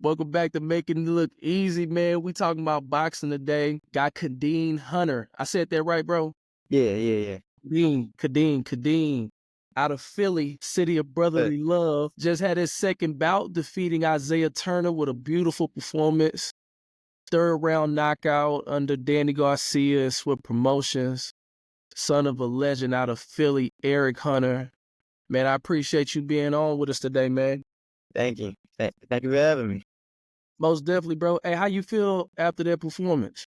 Welcome back to Making It Look Easy, man. We talking about boxing today. Got Kadeen Hunter. I said that right, bro? Yeah. Kadeen. Out of Philly, city of brotherly love. Just had his second bout, defeating Isaiah Turner with a beautiful performance. Third round knockout under Danny Garcia and Swift Promotions. Son of a legend out of Philly, Eric Hunter. Man, I appreciate you being on with us today, man. Thank you. Thank you for having me. Most definitely, bro. Hey, how you feel after that performance?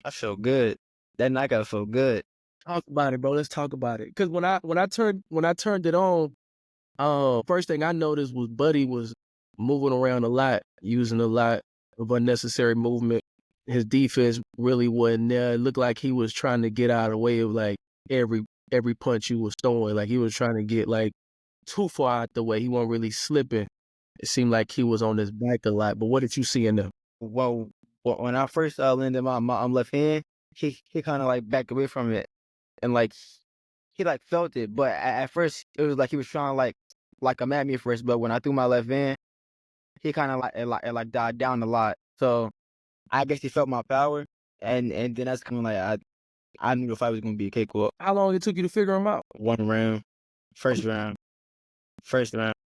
I feel good. That knockout felt good. Talk about it, bro. Let's talk about it. Cause when I turned it on, first thing I noticed was Buddy was moving around a lot, using a lot of unnecessary movement. His defense really wasn't there. It looked like he was trying to get out of the way of like every punch he was throwing. Like he was trying to get like too far out the way. He wasn't really slipping. It seemed like he was on his back a lot. But what did you see in there? Well, when I first landed my left hand, he kind of like backed away from it, and like he like felt it. But at first, it was like he was trying to like come at me first. But when I threw my left hand, he kind of like died down a lot. So I guess he felt my power, and then that's kind of like I knew the fight was gonna be a cakewalk. How long it took you to figure him out? One round, first round.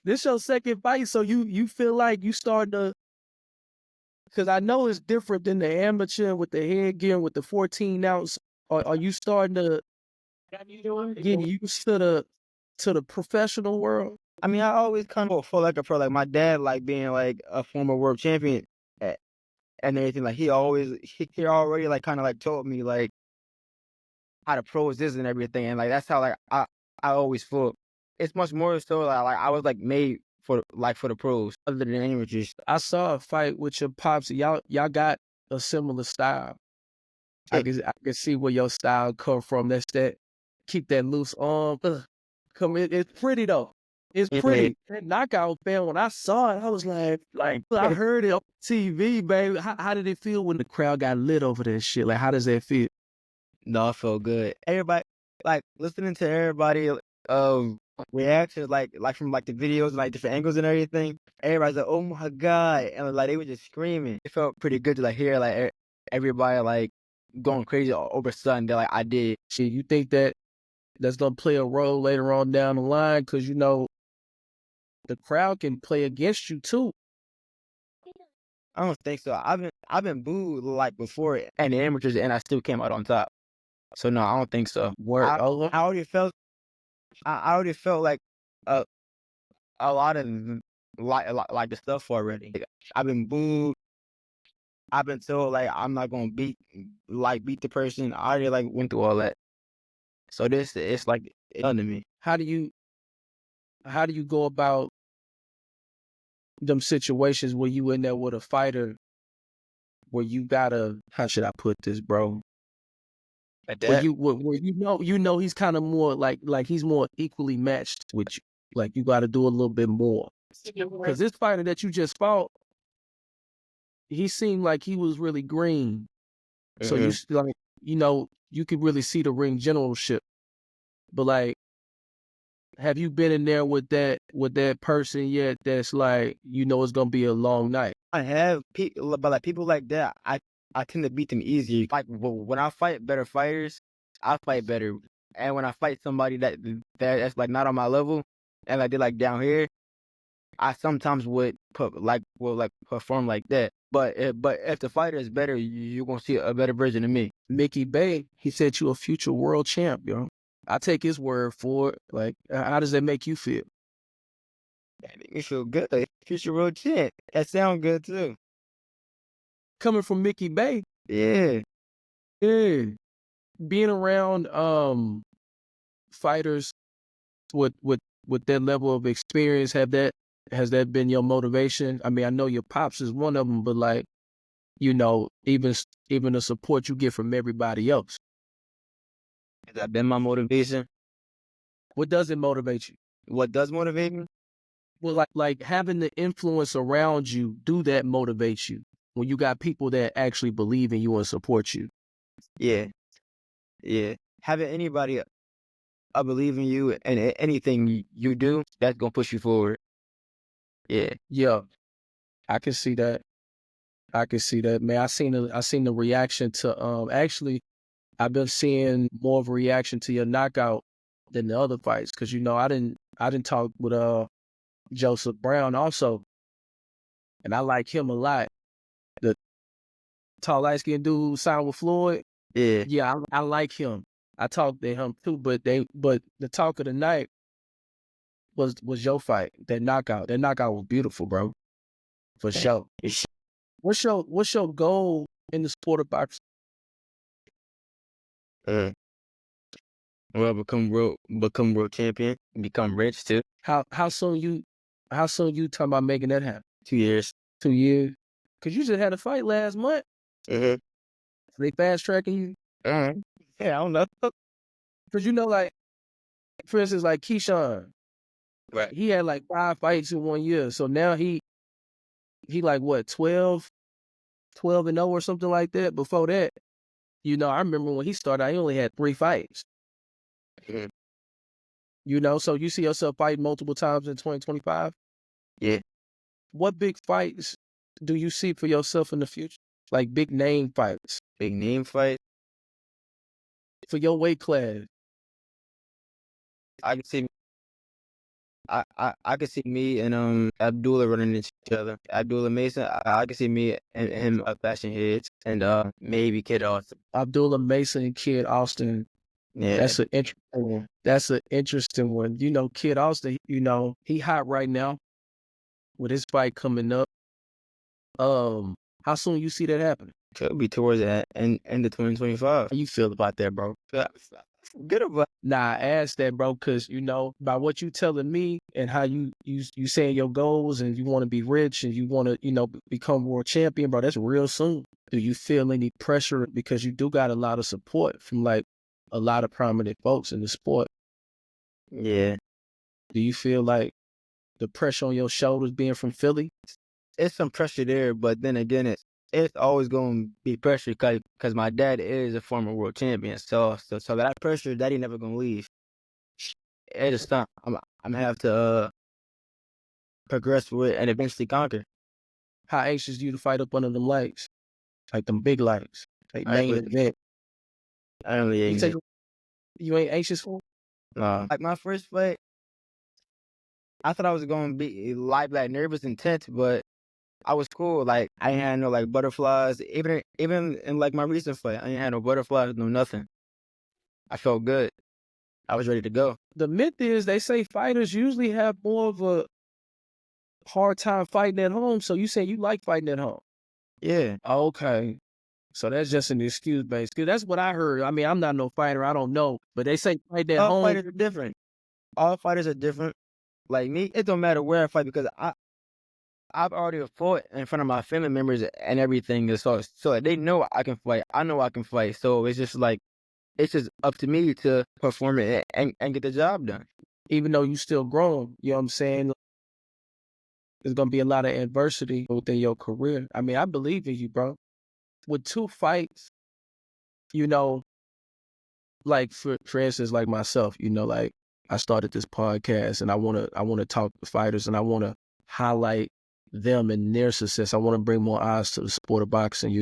This your second fight, so you feel like you starting to, because I know it's different than the amateur with the headgear with the 14 ounce. Are you starting to get used to the professional world? I mean, I always kind of felt like a pro. Like my dad, like being like a former world champion and everything. Like he already like kind of like told me like how the pros is and everything. And like that's how like I always felt. It's much more so like I was like made for the pros other than amateurs. I saw a fight with your pops. Y'all got a similar style. I can see where your style come from. That's that. Keep that loose arm. It's pretty though. It's pretty. That knockout, man, when I saw it, I was like I heard it on TV, baby. How did it feel when the crowd got lit over that shit? Like, how does that feel? No, it felt good. Everybody, like listening to everybody reactions, like from like the videos, like different angles and everything. Everybody's like, "Oh my god!" And like they were just screaming. It felt pretty good to like hear like everybody like going crazy over something that like I did. Shit, you think that's gonna play a role later on down the line? Because you know the crowd can play against you too. I don't think so. I've been booed like before and the amateurs, and I still came out on top. So no, I don't think so. I already felt. I already felt like a lot of like the stuff already. I've been booed. I've been told like I'm not gonna beat the person. I already like went through all that. So it's like it's done to me. How do you go about them situations where you in there with a fighter where you gotta, how should I put this, bro? Like Where that. where you know he's kind of more like he's more equally matched with you. Like you got to do a little bit more. Because this fighter that you just fought, he seemed like he was really green. So you like, you know, you could really see the ring generalship. But like, have you been in there with that person yet? That's like, you know, it's gonna be a long night. I have people, but like people like that, I tend to beat them easier. Like when I fight better fighters, I fight better. And when I fight somebody that's like not on my level, and like they're like down here, I sometimes would perform like that. But if the fighter is better, you're gonna see a better version of me. Mickey Bay, he said you a future world champ, yo. I take his word for it. Like, how does that make you feel? That make me feel good. Future world champ. That sound good too. Coming from Mickey Bay, Yeah. yeah. Being around fighters with that level of experience, has that been your motivation? I mean, I know your pops is one of them, but like, you know, even the support you get from everybody else. Has that been my motivation? What does it motivate you? What does motivate me? Well, like having the influence around you, do that motivate you when you got people that actually believe in you and support you? Yeah. Having anybody believe in you and anything you do, that's gonna push you forward. Yeah. Yeah. I can see that. I can see that, man. I seen the reaction to actually I've been seeing more of a reaction to your knockout than the other fights because I didn't talk with Joseph Brown also, and I like him a lot. The tall light skinned dude who signed with Floyd. Yeah. Yeah, I like him. I talked to him too, but the talk of the night was your fight. That knockout was beautiful, bro. For sure. What's your goal in the sport of boxing? Well, become world champion, become rich too. How soon you talking about making that happen? 2 years. 2 years? Cause you just had a fight last month. Mm-hmm. They fast tracking you. Yeah, I don't know. Cause like, for instance, like Keyshawn, Right. he had like 5 fights in 1 year. So now he like what 12 and 0 or something like that. Before that, I remember when he started, he only had 3 fights. Mm-hmm. So you see yourself fighting multiple times in 2025? Yeah. What big fights do you see for yourself in the future? Like big name fights. Big name fight. For your weight class. I can see I can see me and Abdullah running into each other. Abdullah Mason, I can see me and him bashing heads, and maybe Kid Austin. Abdullah Mason and Kid Austin. Yeah. That's an interesting one. That's an interesting one. Kid Austin, he hot right now with his fight coming up. How soon you see that happening? Could be towards the end of 2025. How you feel about that, bro? Good about. Nah, I asked that, bro, because by what you telling me and how you saying your goals and you want to be rich and you want to become world champion, bro. That's real soon. Do you feel any pressure because you do got a lot of support from like a lot of prominent folks in the sport? Yeah. Do you feel like the pressure on your shoulders being from Philly? It's some pressure there, but then again, it's always going to be pressure because my dad is a former world champion. So that pressure, that ain't never going to leave. It just not. I'm gonna have to progress with it and eventually conquer. How anxious you to fight up under them lights? Like them big lights. Like main event. I don't really you ain't anxious for it? No. Like my first fight, I thought I was going to be like nervous and tense, but I was cool. Like I ain't had no like butterflies. Even in like my recent fight, I ain't had no butterflies, no nothing. I felt good. I was ready to go. The myth is they say fighters usually have more of a hard time fighting at home. So you say you like fighting at home? Yeah. Okay. So that's just an excuse based. Cause that's what I heard. I mean, I'm not no fighter. I don't know, but they say fight at home. All fighters are different. All fighters are different. Like me, it don't matter where I fight because I've already fought in front of my family members and everything. So they know I can fight. I know I can fight. So it's just up to me to perform it and get the job done. Even though you still growing, you know what I'm saying? There's going to be a lot of adversity within your career. I mean, I believe in you, bro. With 2 fights, like for instance, like myself, like I started this podcast and I want to talk to fighters and I want to highlight them and their success. I want to bring more eyes to the sport of boxing,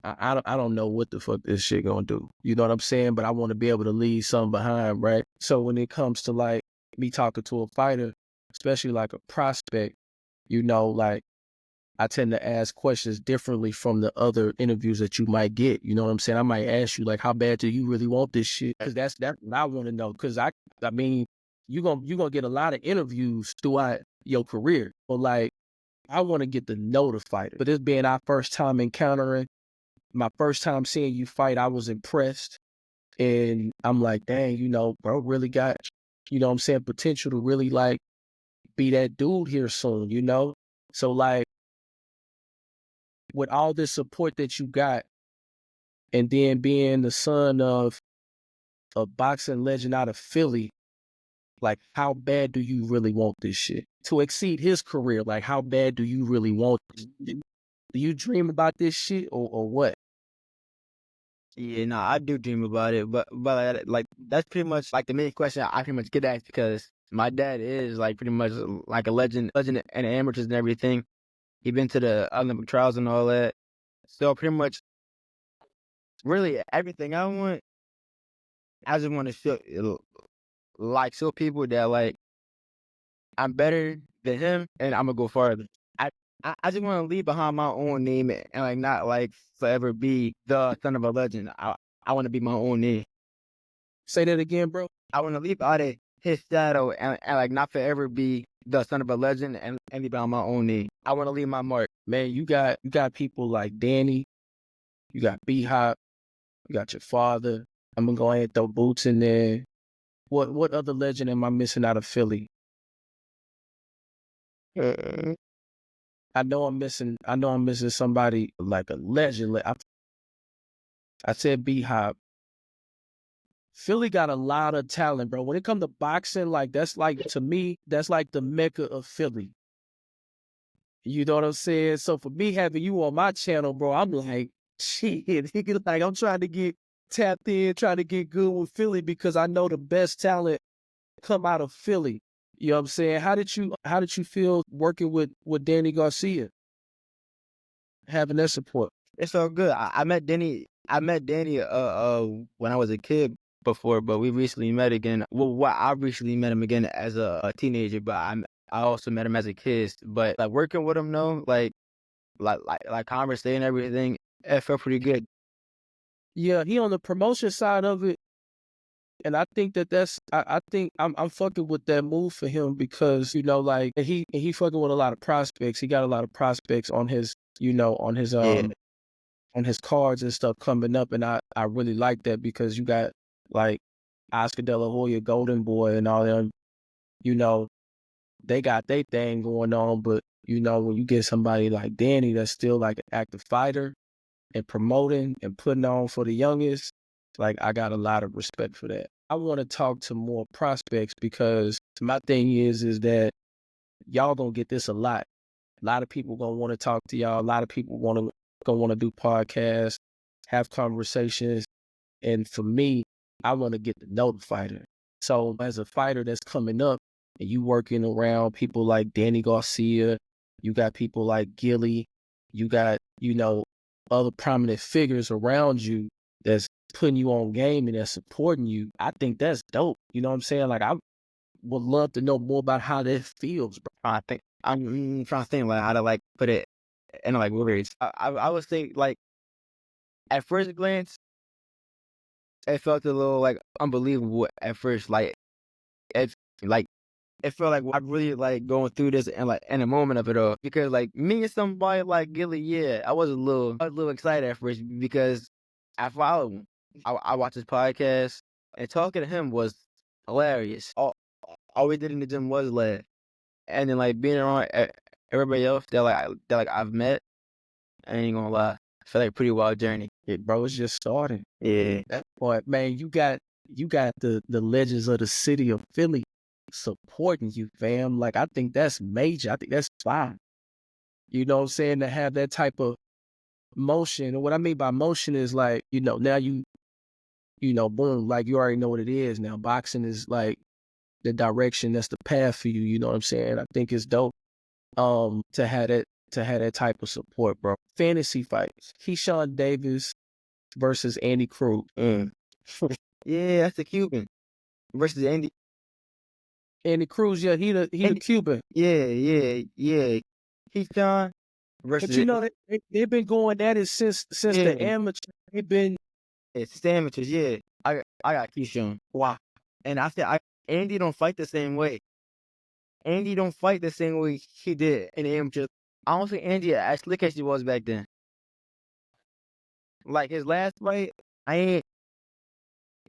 I don't know what the fuck this shit gonna do. You know what I'm saying? But I want to be able to leave something behind, right? So when it comes to like me talking to a fighter, especially like a prospect, like I tend to ask questions differently from the other interviews that you might get. You know what I'm saying? I might ask you like, how bad do you really want this shit? Because that's what I want to know. Because I mean, you gonna get a lot of interviews throughout your career, but like I want to get to know the fighter. But this being our first time encountering. My first time seeing you fight, I was impressed. And I'm like, dang, bro really got, what I'm saying, potential to really like be that dude here soon, So like with all this support that you got and then being the son of a boxing legend out of Philly, like how bad do you really want this shit? To exceed his career, like how bad do you really want this? Do you dream about this shit or what? Yeah, no, I do dream about it, but like that's pretty much like the main question I pretty much get asked because my dad is like pretty much like a legend and amateurs and everything. He been to the Olympic trials and all that. So pretty much, really everything I want, I just want to show people that like I'm better than him, and I'm gonna go farther. I I just want to leave behind my own name and like not like forever be the son of a legend. I want to be my own name. Say that again, bro. I want to leave out of his shadow and like not forever be the son of a legend and leave behind my own name. I want to leave my mark. Man, you got people like Danny, you got B-Hop, you got your father. I'm gonna go ahead and throw Boots in there. What other legend am I missing out of Philly? I know I'm missing somebody like a legend. I said B-Hop. Philly got a lot of talent, bro. When it comes to boxing, like that's like to me, that's like the mecca of Philly. You know what I'm saying? So for me having you on my channel, bro, I'm like, shit, like I'm trying to get tapped in, trying to get good with Philly because I know the best talent come out of Philly. You know what I'm saying? How did you feel working with Danny Garcia? Having that support. It's all good. I met Danny. When I was a kid before, but we recently met again. Well, I recently met him again as a teenager, but I also met him as a kid. But like working with him, though, like conversating and everything, it felt pretty good. Yeah, he on the promotion side of it. And I think I think I'm fucking with that move for him because, you know, like he fucking with a lot of prospects. He got a lot of prospects on his, you know, on his cards and stuff coming up. And I really like that because you got like Oscar De La Hoya, Golden Boy and all them, you know, they got their thing going on. But, you know, when you get somebody like Danny that's still like an active fighter and promoting and putting on for the youngest, like I got a lot of respect for that. I want to talk to more prospects because my thing is that y'all gonna get this a lot. A lot of people gonna want to talk to y'all. A lot of people gonna want to do podcasts, have conversations. And for me, I want to get to know the fighter. So as a fighter that's coming up and you working around people like Danny Garcia, you got people like Gilly, you got, you know, other prominent figures around you that's putting you on game and that's supporting you. I think that's dope. You know what I'm saying? Like I would love to know more about how that feels, bro. I'm trying to think like how to like put it in like words. I would say like at first glance, it felt a little like unbelievable at first. It like it felt like I'm really like going through this and like in a moment of it all. Because like me and somebody like Gilly, yeah, I was a little excited at first because I follow him. I watched his podcast and talking to him was hilarious. All we did in the gym was laugh. And then like being around everybody else that I've met, I ain't gonna lie, I feel like a pretty wild journey. Bro, it's just starting. Yeah. That part, man, you got the legends of the city of Philly supporting you, fam. Like I think that's major. I think that's fine. You know what I'm saying? To have that type of motion. And what I mean by motion is like, you know, now you know, boom, like you already know what it is now. Boxing is like the direction, that's the path for you, you know what I'm saying? I think it's dope to have that type of support, bro. Fantasy fights. Keyshawn Davis versus Andy Cruz. Yeah, that's the Cuban versus Andy. Andy Cruz, yeah, he the Cuban. Yeah. Keyshawn versus. But you know they've been going at it since the amateur. They've been it's the amateurs, yeah. I got Keyshawn. Wow. And I said Andy don't fight the same way. Andy don't fight the same way he did in the amateurs. I don't think Andy as slick as he was back then. Like his last fight, I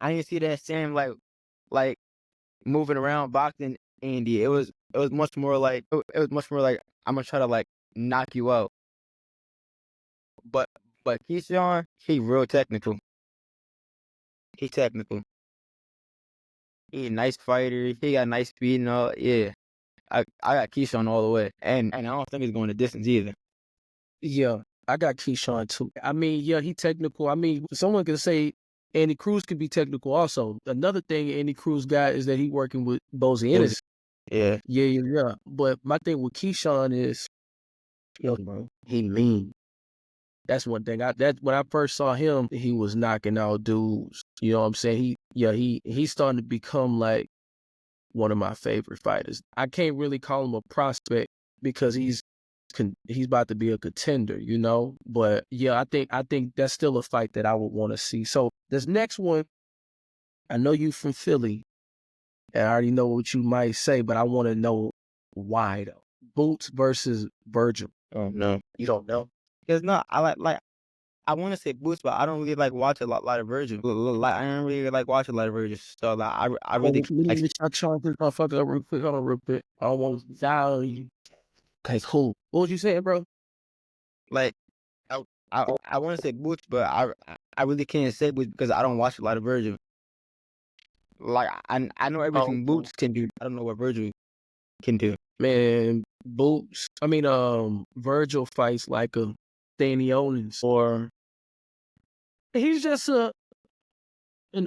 ain't see that same like moving around boxing Andy. It was much more like I'm gonna try to like knock you out. But Keyshawn, he real technical. He technical. He a nice fighter. He got nice speed and all. Yeah, I got Keyshawn all the way, and I don't think he's going the distance either. Yeah, I got Keyshawn too. I mean, yeah, he technical. I mean, someone can say Andy Cruz can be technical also. Another thing Andy Cruz got is that he working with Bozy Ennis. Yeah. Yeah. But my thing with Keyshawn is Yo, bro, he mean. That's one thing. When I first saw him, he was knocking out dudes. You know what I'm saying? He's starting to become like one of my favorite fighters. I can't really call him a prospect because he's about to be a contender, you know. But yeah, I think that's still a fight that I would want to see. So this next one, I know you from Philly, and I already know what you might say, but I want to know why though. Boots versus Virgil. Oh no, You don't know? because no, I like I want to say Boots, but I don't really like watch a lot of Virgil. Like I don't really like watch a lot of Virgil. So like I really Let like me charge this motherfucker up real quick. Hold on real quick. I don't want to dial you. Okay, cool. What was you saying, bro? like I want to say Boots, but I really can't say Boots because I don't watch a lot of Virgil. Like I know Oh, everything Boots can do. I don't know what Virgil can do. man, Virgil fights like a Danny Owens, or he's just an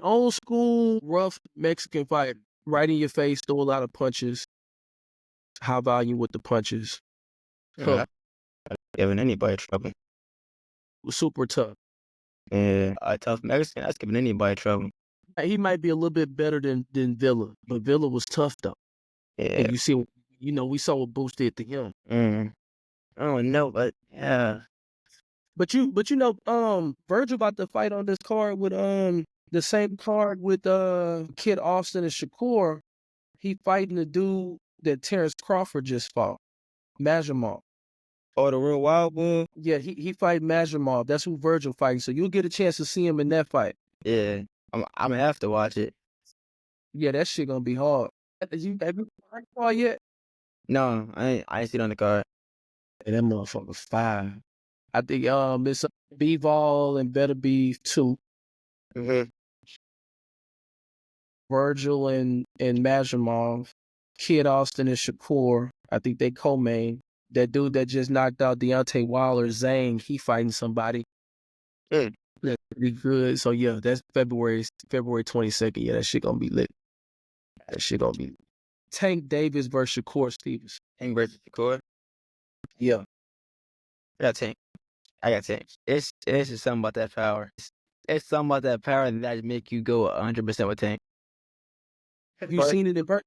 old school, rough Mexican fighter. Right in your face, throw a lot of punches, high volume with the punches. Not giving anybody trouble. Super tough. Yeah, a tough Mexican. That's giving anybody trouble. He might be a little bit better than Villa, but Villa was tough though. Yeah. And you see, we saw what Boost did to him. I don't know, but yeah. But Virgil about to fight on this card with the same card with Kid Austin and Shakur. He fighting the dude that Terrence Crawford just fought, Majimov. Oh, the real wild bull? Yeah, he fight Majimov. That's who Virgil fighting. So you'll get a chance to see him in that fight. Yeah, I'm gonna have to watch it. Yeah, that shit gonna be hard. Have you fought yet? No, I ain't seen it on the card. Hey, that motherfucker's fire. I think it's B-Vol and Better Beef 2. Mm-hmm. Virgil and Majimov, Kid Austin and Shakur. I think they co-main. That dude that just knocked out Deontay Wilder, Zhang, he fighting somebody. Mm. That's pretty good. So yeah, that's February 22nd. Yeah, that shit gonna be lit. That shit gonna be lit. Tank Davis versus Shakur Stevens. Tank versus Shakur. Yeah. I got Tank. It's just something about that power. It's something about that power that make you go 100% with Tank. Have you seen it in person?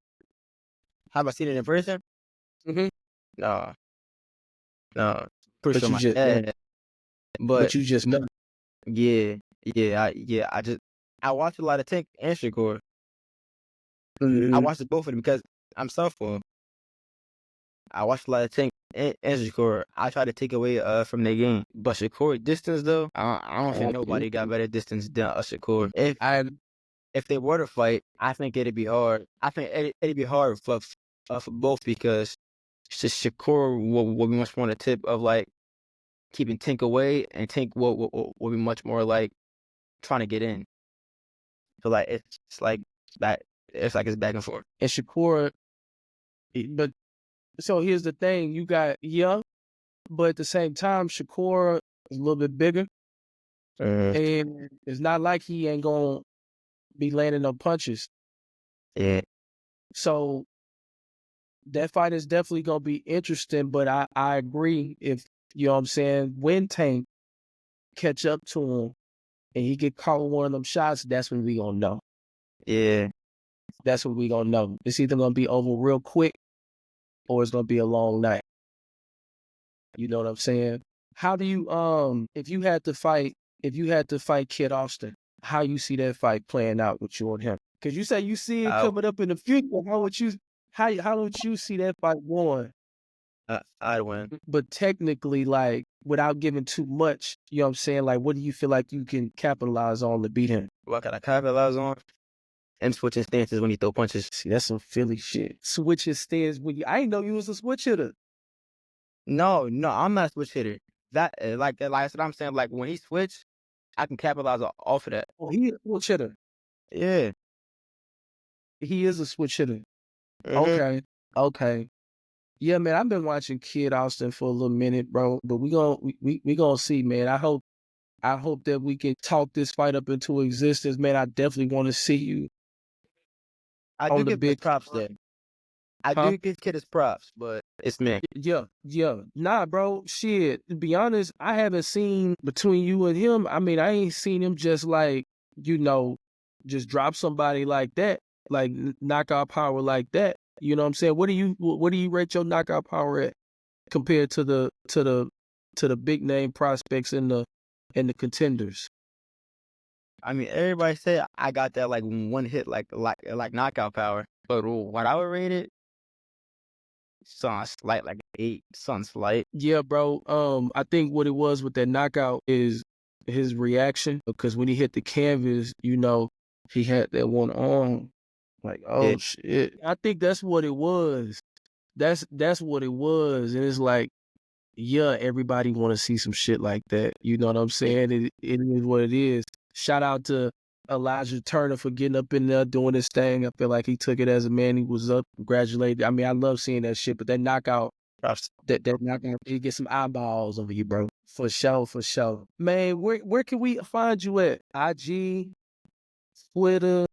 Have I seen it in person? Mm-hmm. No. But you just but you just know. Yeah. I watch a lot of Tank and Shakur. Mm-hmm. I watch both of them because I'm softball. I watch a lot of Tank and Shakur. I try to take away from their game. But Shakur distance though, I don't think nobody got better distance than Shakur. If they were to fight, I think it'd be hard. I think it'd be hard for both because Shakur will be much more on the tip of like keeping Tank away, and Tank will be much more like trying to get in. So like it's like that. It's like it's back and forth. And Shakur, but so here's the thing: you got young, but at the same time, Shakur is a little bit bigger, and it's not like he ain't gonna be landing no punches. Yeah. So that fight is definitely gonna be interesting. But I agree, if you know what I'm saying, when Tank catch up to him and he get caught with one of them shots, that's when we gonna know. Yeah. That's what we gonna know. It's either gonna be over real quick or it's gonna be a long night. You know what I'm saying? How do you if you had to fight Kid Austin, how you see that fight playing out with you and him? Because you say you see it coming up in the future. How would you see that fight going? I'd win. But technically, like, without giving too much, you know what I'm saying? Like, what do you feel like you can capitalize on to beat him? What can I capitalize on? And switching stances when you throw punches. See, that's some Philly shit. Switching stance when I didn't know you was a switch hitter. No, I'm not a switch hitter. That like that's what I'm saying. Like when he switch, I can capitalize off of that. Oh, he is a switch hitter. Yeah. He is a switch hitter. Mm-hmm. Okay. Yeah, man, I've been watching Kid Austin for a little minute, bro. But we gonna see, man. I hope that we can talk this fight up into existence, man. I definitely want to see you. I do give his props there. I do give Kid his props, but It's me. Yeah. Nah, bro. Shit. To be honest, I haven't seen between you and him. I mean, I ain't seen him just like, just drop somebody like that, like knockout power like that. You know what I'm saying? What do you rate your knockout power at compared to the big name prospects and the contenders? I mean, everybody say I got that like one hit, like knockout power. But what I would rate it, something slight, like 8, something slight. Yeah, bro. I think what it was with that knockout is his reaction because when he hit the canvas, he had that one arm, like, Yeah, oh shit. I think that's what it was. That's what it was, and it's like, yeah, everybody want to see some shit like that. You know what I'm saying? It is what it is. Shout out to Elijah Turner for getting up in there doing his thing. I feel like he took it as a man. He was up, congratulated. I mean, I love seeing that shit, but that knockout. props. That not gonna you get some eyeballs over you, bro. For sure, for sure. Man, where can we find you at? IG, Twitter.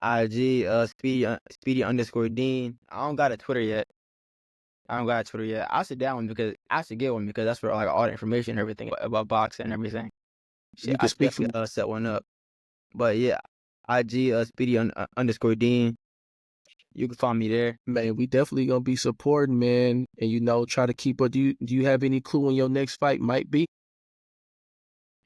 IG, Speedy underscore Dean. I don't got a Twitter yet. I should get one because that's where like all the information and everything about boxing and everything. Shit, You I can should speak for definitely set one up. But yeah, IG, Speedy underscore Dean. You can find me there. man. We definitely gonna be supporting, man, and try to keep up. Do you have any clue when your next fight might be?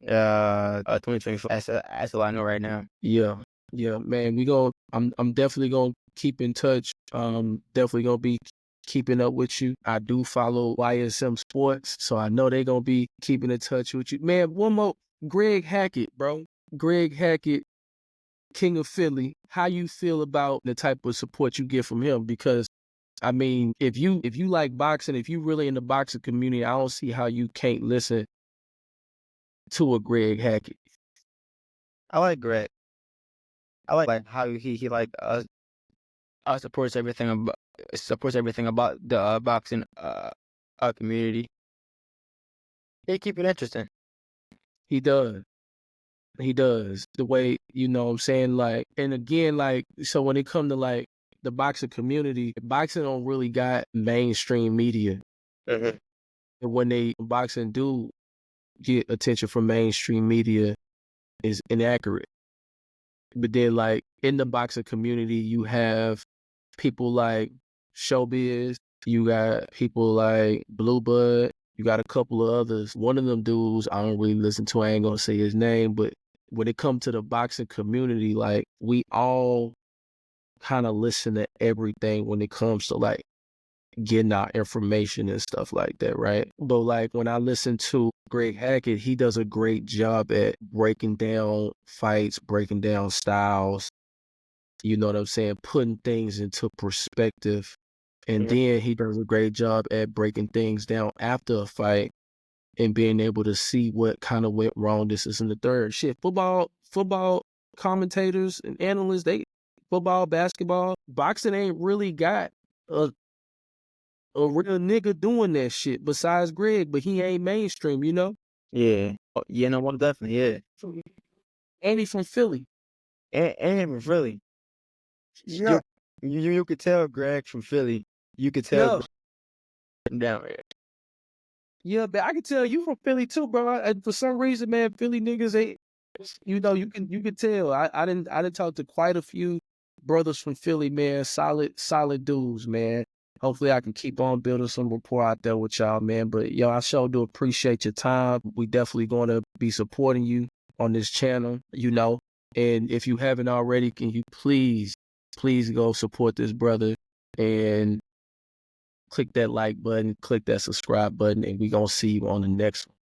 2024. That's all I know right now. Yeah, man. I'm definitely gonna keep in touch. Definitely gonna be keeping up with you. I do follow YSM Sports, so I know they gonna be keeping in touch with you, man. One more, Greg Hackett, bro. Greg Hackett, King of Philly. How you feel about the type of support you get from him? Because I mean, if you like boxing, if you really in the boxing community, I don't see how you can't listen to a Greg Hackett. I like Greg. I like how he like supports everything about the boxing community. He keep it interesting. He does. He does. The way, what I'm saying, like, and again, like, so when it come to like the boxing community, boxing don't really got mainstream media. Mm-hmm. And when boxing do get attention from mainstream media is inaccurate. But then like in the boxing community, you have people like Showbiz, you got people like Blue Bud, you got a couple of others. One of them dudes I don't really listen to, I ain't gonna say his name, but when it comes to the boxing community, like we all kind of listen to everything when it comes to like getting our information and stuff like that, right? But like when I listen to Greg Hackett, he does a great job at breaking down fights, breaking down styles, you know what I'm saying, putting things into perspective. And then he does a great job at breaking things down after a fight and being able to see what kind of went wrong. This is in the third. Shit, football commentators and analysts, football, basketball, boxing ain't really got a real nigga doing that shit besides Greg, but he ain't mainstream, you know? Yeah. Oh, yeah, no, one definitely, yeah. And he from Philly. And from Philly. Yeah. You could tell Greg from Philly. You could tell Greg down here. Yeah, but I can tell you from Philly too, bro. And for some reason, man, Philly niggas ain't. You can tell. I didn't talk to quite a few brothers from Philly, man. Solid dudes, man. Hopefully, I can keep on building some rapport out there with y'all, man. But yo, I sure do appreciate your time. We definitely going to be supporting you on this channel, And if you haven't already, can you please go support this brother and click that like button, click that subscribe button, and we gonna see you on the next one.